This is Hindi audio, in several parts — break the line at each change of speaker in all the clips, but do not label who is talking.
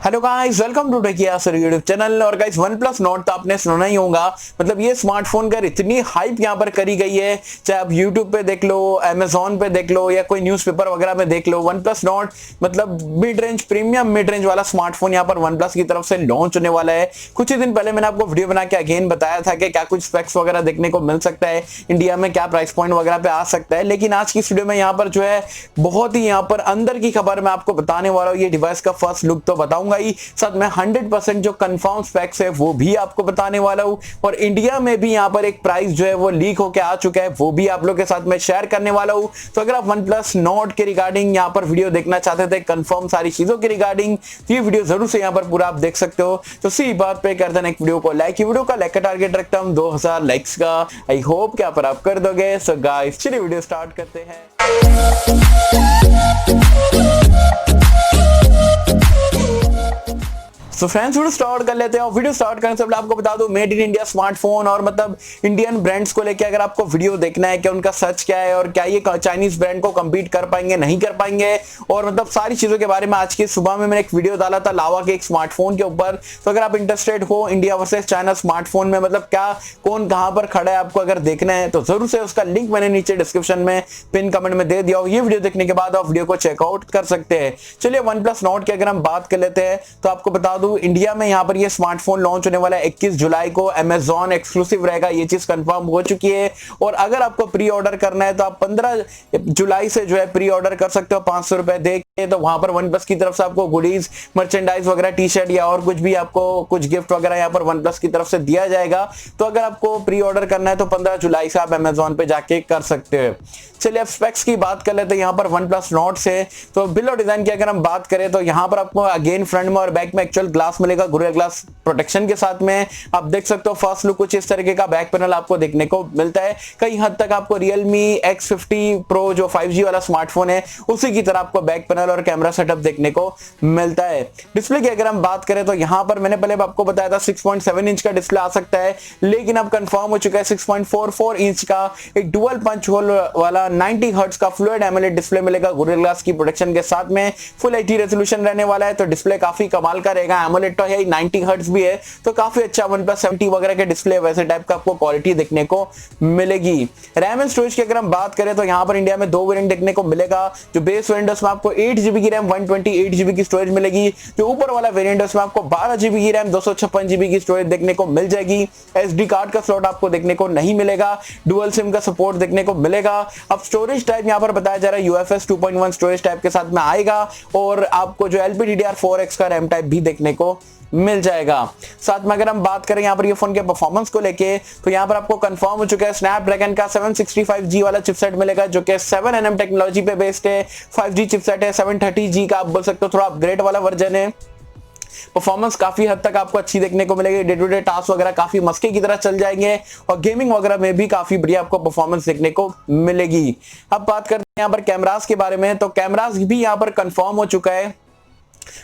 Hello guys, welcome to techie Yasir YouTube channel. और गाइस OnePlus Nord तो आपने सुना ही होगा। मतलब ये स्मार्टफोन का इतनी हाइप यहाँ पर करी गई है, चाहे आप YouTube पे देख लो, Amazon पे देख लो या कोई न्यूज़पेपर वगैरह में देख लो। OnePlus Nord मतलब mid range, premium mid range वाला स्मार्टफोन यहाँ पर OnePlus की तरफ से लॉन्च होने वाला है। कुछ ही दिन पहले मैंने आपको वीडियो बना के अगेन बताया था कि क्या कुछ स्पेक्स वगैरह देखने को मिल सकता है, इंडिया में क्या प्राइस पॉइंट वगैरह पे आ सकता है। लेकिन आज की वीडियो में यहाँ पर जो है बहुत ही यहाँ पर अंदर की खबर मैं आपको बताने वाला हूँ। ये डिवाइस का फर्स्ट लुक तो बताऊंगा ही, साथ में 100% जो कंफर्म स्पेक्स है वो भी आपको बताने वाला हूं। और इंडिया में भी यहां पर एक प्राइस जो है वो लीक होके आ चुका है, वो भी आप लोग के साथ में शेयर करने वाला हूं। तो अगर आप OnePlus Nord के रिगार्डिंग यहां पर वीडियो देखना चाहते थे, कंफर्म सारी चीजों के रिगार्डिंग, तो ये वीडियो जरूर से यहां पर पूरा आप देख सकते हो। तो सी बात पे करते हैं एक वीडियो को लाइक। वीडियो का लाइक का टारगेट रखता हूं 2000 लाइक्स का। आई होप कि आप कर दोगे। सो गाइस चलिए वीडियो स्टार्ट करते हैं। तो फ्रेंड्स वीडियो स्टार्ट कर लेते हैं। और वीडियो स्टार्ट करने से पहले आपको बता दूं, मेड इन इंडिया स्मार्टफोन और मतलब इंडियन ब्रांड्स को लेके अगर आपको वीडियो देखना है कि उनका सच क्या है और क्या ये चाइनीज ब्रांड को compete कर पाएंगे नहीं कर पाएंगे, और मतलब सारी चीजों के बारे में आज की सुबह में मैंने एक वीडियो डाला था लावा के एक स्मार्टफोन के ऊपर। तो अगर आप इंटरेस्टेड हो इंडिया वर्सेस चाइना स्मार्टफोन में, मतलब क्या कौन कहां पर खड़ा है, आपको अगर देखना है तो जरूर से उसका लिंक मैंने नीचे डिस्क्रिप्शन में पिन कमेंट में दे दिया हो। ये वीडियो देखने के बाद आप वीडियो को चेकआउट कर सकते हैं। चलिए OnePlus Nord की अगर हम बात कर लेते हैं तो आपको बता दूं, इंडिया में यहां पर ये स्मार्टफोन लॉन्च होने वाला है 21 जुलाई को। Amazon एक्सक्लूसिव रहेगा, ये चीज कंफर्म हो चुकी है। और अगर आपको प्री ऑर्डर करना है तो आप 15 जुलाई से जो है प्री ऑर्डर कर सकते हो 500 रुपए दे के। तो वहां पर OnePlus की तरफ से आपको गुडीज, मर्चेंडाइज वगैरह, टी शर्ट या और कुछ भी आपको कुछ गिफ्ट वगैरह यहाँ पर OnePlus की तरफ से दिया जाएगा। तो अगर आपको प्री ऑर्डर करना है तो 15 जुलाई से आप Amazon पे जाके कर सकते हो। चलिए अब स्पेक्स की बात कर लेते हैं यहाँ पर OnePlus Nord से। तो बिल और डिजाइन की अगर हम बात करें तो यहाँ पर आपको अगेन फ्रंट में और बैक में एक्चुअल ग्लास मिलेगा, गोरिल्ला ग्लास प्रोटेक्शन के साथ में। आप देख सकते हो फर्स्ट लुक कुछ इस तरीके का बैक पैनल आपको देखने को मिलता है। कई हद तक आपको Realme X50 Pro जो 5G वाला स्मार्टफोन है उसी की तरह आपको बैक पैनल और कैमरा सेटअप देखने को मिलता है। डिस्प्ले की अगर हम बात करें तो यहाँ पर मैंने पहले आपको बताया था 6.7 इंच का डिस्प्ले आ सकता है, लेकिन अब कंफर्म हो चुका है 6.44 इंच का एक डुअल पंच होल वाला 90 हर्ट्ज का फ्लूइड एमोलेड डिस्प्ले मिलेगा गोरिल्ला ग्लास की प्रोटेक्शन के साथ में। फुल एचडी रेजोल्यूशन रहने वाला है, तो डिस्प्ले काफी कमाल का रहेगा। एमोलेड तो है, 90 हर्ट्ज भी है, तो काफी अच्छा OnePlus 70 वगैरह के डिस्प्ले वैसे टाइप का आपको क्वालिटी देखने को मिलेगी। रैम एंड स्टोरेज की अगर हम बात करें तो यहाँ पर इंडिया में 2 वेरिएंट देखने को मिलेगा। जो बेस वेरिएंट में आपको 8GB की रैम 128GB की स्टोरेज मिलेगी। जो ऊपर वाला वेरिएंट में आपको 12GB की रैम 256GB की स्टोरेज देखने को मिल जाएगी। एसडी कार्ड का स्लॉट आपको देखने को नहीं मिलेगा, डुअल सिम का सपोर्ट देखने को मिलेगा। अब स्टोरेज टाइप यहाँ पर बताया जा रहा है UFS 2.1 स्टोरेज टाइप के साथ में आएगा, और आपको जो LPDDR4X का रैम टाइप भी देखने को मिल जाएगा। साथ में अगर हम बात करें यहाँ पर ये फोन के परफॉर्मेंस को लेके तो यहाँ पर आपको कंफर्म हो चुका है स्नैपड्रैगन का 765G वाला चिपसेट मिलेगा, जो कि 7nm टेक्नोलॉजी पे बेस्ड है। 5G चिपसेट है, 730G का आप बोल सकते हो, थोड़ा अपग्रेड वाला वर्जन है। परफॉर्मेंस काफी हद तक आपको अच्छी देखने को मिलेगी। डे टू डे टास्क वगैरह काफी मस्के की तरह चल जाएंगे, और गेमिंग वगैरह में भी काफी बढ़िया आपको परफॉर्मेंस देखने को मिलेगी। अब बात करते हैं यहाँ पर कैमरास के बारे में। तो कैमरास भी यहाँ पर कंफर्म हो चुका है।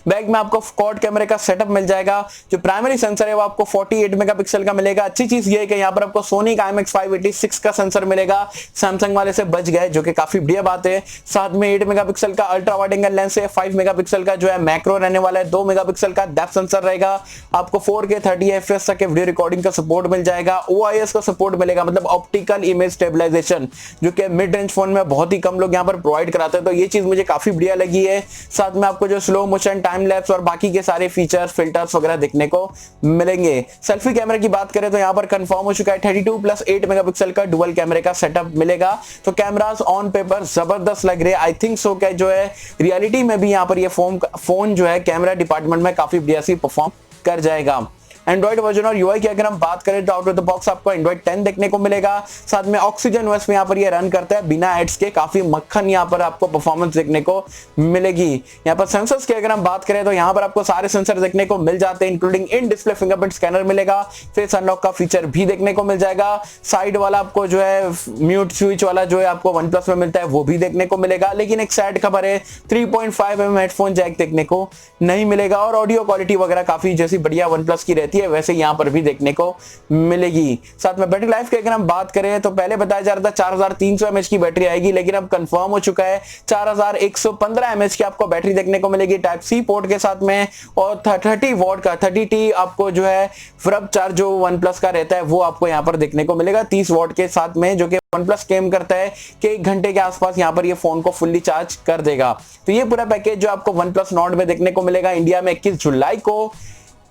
बैक में आपको क्वाड कैमरे का सेटअप मिल जाएगा। जो प्राइमरी सेंसर है वो आपको 48 मेगापिक्सल का मिलेगा। अच्छी चीज ये है कि यहाँ पर आपको सोनी का IMX586 का सेंसर मिलेगा, सैमसंग वाले से बच गए, जो कि काफी बढ़िया बात है। साथ में 8 मेगापिक्सल का अल्ट्रा वाइड एंगल लेंस है, 5 मेगापिक्सल का जो है मैक्रो रहने वाला है, 2 मेगापिक्सल का डेप्थ सेंसर रहेगा। आपको 4K 30 FPS तक के वीडियो रिकॉर्डिंग का सपोर्ट मिल जाएगा। OIS का सपोर्ट मिलेगा, मतलब ऑप्टिकल इमेज स्टेबलाइजेशन, जो कि मिड रेंज फोन में बहुत ही कम लोग यहाँ पर प्रोवाइड कराते हैं, तो ये चीज मुझे काफी बढ़िया लगी है। साथ में आपको जो स्लो मोशन, टाइम लैप्स और बाकी के सारे फीचर्स, फिल्टर्स वगैरह देखने को मिलेंगे। सेल्फी कैमरा की बात करें तो यहाँ पर कंफर्म हो चुका है 32+8 मेगापिक्सल का डुअल कैमरे का सेटअप मिलेगा। तो कैमरास ऑन पेपर जबरदस्त लग रहे हैं। आई थिंक सो कि जो है रियलिटी में भी यहाँ पर ये फोन जो है कैमरा डिपार्टमेंट में काफी बढ़िया सी परफॉर्म कर जाएगा। एंड्रॉइड वर्जन और यूआई की अगर हम बात करें तो आउट ऑफ द बॉक्स आपको एंड्रॉइड 10 देखने को मिलेगा। साथ में ऑक्सीजन OS में यहाँ पर ये रन करता है बिना एड्स के, काफी मक्खन यहाँ पर आपको परफॉर्मेंस देखने को मिलेगी। यहाँ पर सेंसर्स की अगर हम बात करें तो यहाँ पर आपको सारे सेंसर देखने को मिल जाते हैं, including in display fingerprint scanner मिलेगा। फेस अनलॉक का फीचर भी देखने को मिल जाएगा। साइड वाला आपको जो है म्यूट स्विच वाला जो है आपको OnePlus में मिलता है वो भी देखने को मिलेगा। लेकिन एक सैड खबर है, 3.5mm हेडफोन जैक देखने को नहीं मिलेगा। और ऑडियो क्वालिटी वगैरह काफी जैसी बढ़िया OnePlus की रहती रहती है वैसे यहाँ पर भी देखने को मिलेगी। साथ में बैटरी लाइफ की अगर हम बात करें तो पहले बताया जा रहा था 4300 mAh की बैटरी आएगी, लेकिन अब कंफर्म हो चुका है 4115 mAh की आपको बैटरी देखने को मिलेगी टाइप सी पोर्ट के साथ में। और 30 वॉट का 30T आपको जो है फ्रब चार्ज जो OnePlus का रहता है वो आपको यहाँ पर देखने को मिलेगा 30 वॉट के साथ में, जो कि OnePlus क्लेम करता है कि 1 घंटे के आसपास यहाँ पर ये फोन को फुल्ली चार्ज कर देगा। तो ये पूरा पैकेज जो आपको OnePlus Nord में देखने को मिलेगा इंडिया में 21 जुलाई को।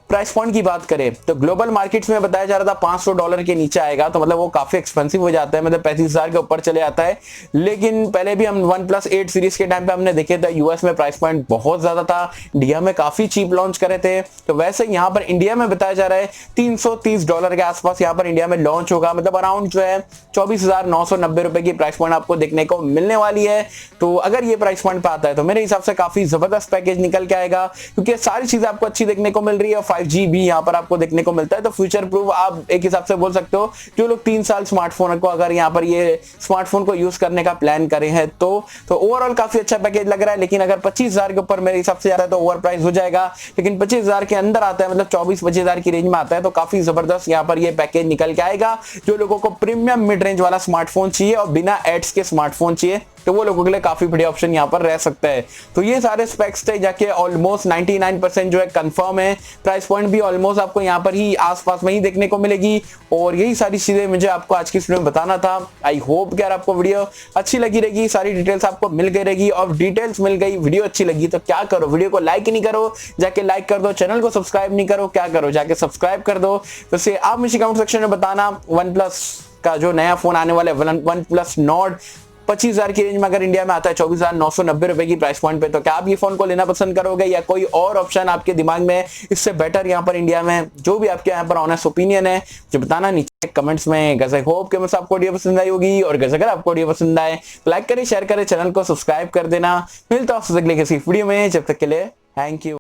प्राइस पॉइंट की बात करें तो ग्लोबल मार्केट्स में बताया जा रहा था $500 के नीचे आएगा, तो मतलब वो काफी एक्सपेंसिव हो जाता है, मतलब 35,000 के ऊपर चले आता है। लेकिन पहले भी हम OnePlus 8 सीरीज के टाइम पे हमने देखे थे यूएस में प्राइस पॉइंट बहुत ज्यादा था, इंडिया में काफी चीप लॉन्च करे थे। तो वैसे यहाँ पर इंडिया में बताया जा रहा है $330 के आसपास यहाँ पर इंडिया में लॉन्च होगा, मतलब अराउंड जो है 24,990 रुपए की प्राइस पॉइंट आपको देखने को मिलने वाली है। तो अगर ये प्राइस पॉइंट पे आता है तो मेरे हिसाब से काफी जबरदस्त पैकेज निकल के आएगा, क्योंकि सारी चीजें आपको अच्छी देखने को मिल रही है। 5G भी यहाँ पर आपको देखने को मिलता है, तो फ्यूचर प्रूफ आप एक हिसाब से बोल सकते हो। जो लोग 3 साल स्मार्टफोन को अगर यहाँ पर ये स्मार्टफोन को यूज करने का प्लान करे हैं तो ओवरऑल काफी अच्छा पैकेज लग रहा है। लेकिन अगर 25,000 के ऊपर मेरे हिसाब से जा रहा है तो ओवर प्राइस हो जाएगा, लेकिन 25,000 के अंदर आता है, मतलब 24-25,000 की रेंज में आता है तो काफी जबरदस्त यहाँ पर ये पैकेज निकल के आएगा। जो लोगों को प्रीमियम मिड रेंज वाला स्मार्टफोन चाहिए और बिना एड्स के स्मार्टफोन चाहिए तो वो लोगों के लिए काफी बढ़िया ऑप्शन यहाँ पर रह सकता है। तो ये सारे स्पेक्स थे जाके ऑलमोस्ट 99% जो है कंफर्म है। प्राइस पॉइंट भी ऑलमोस्ट आपको यहाँ पर ही आसपास में ही देखने को मिलेगी। और यही सारी चीजें मुझे आपको आज की वीडियो में बताना था। आई होप कि यार आपको वीडियो अच्छी लगी रहेगी, सारी डिटेल्स आपको मिल गई रहेगी। और डिटेल्स मिल गई, वीडियो अच्छी लगी तो क्या करो, वीडियो को लाइक ही नहीं करो, जाके लाइक कर दो। चैनल को सब्सक्राइब नहीं करो, क्या करो, जाके सब्सक्राइब कर दो। वैसे आप मुझे कमेंट सेक्शन में बताना OnePlus का जो नया फोन आने वाला है OnePlus Nord 25,000 की रेंज में अगर इंडिया में आता है 24,990 रुपए की प्राइस पॉइंट पे, तो क्या आप ये फोन को लेना पसंद करोगे या कोई और ऑप्शन आपके दिमाग में इससे बेटर यहाँ पर इंडिया में? जो भी आपके यहाँ पर ऑनेस्ट ओपिनियन है जो बताना नीचे कमेंट्स में। गैस आई होप कि मुझे आपको वीडियो पसंद आई होगी, और गैस अगर आपको वीडियो पसंद आए तो लाइक करें, शेयर करें, चैनल को सब्सक्राइब कर देना। मिलता हूं अगले किसी वीडियो में, जब तक के लिए थैंक यू।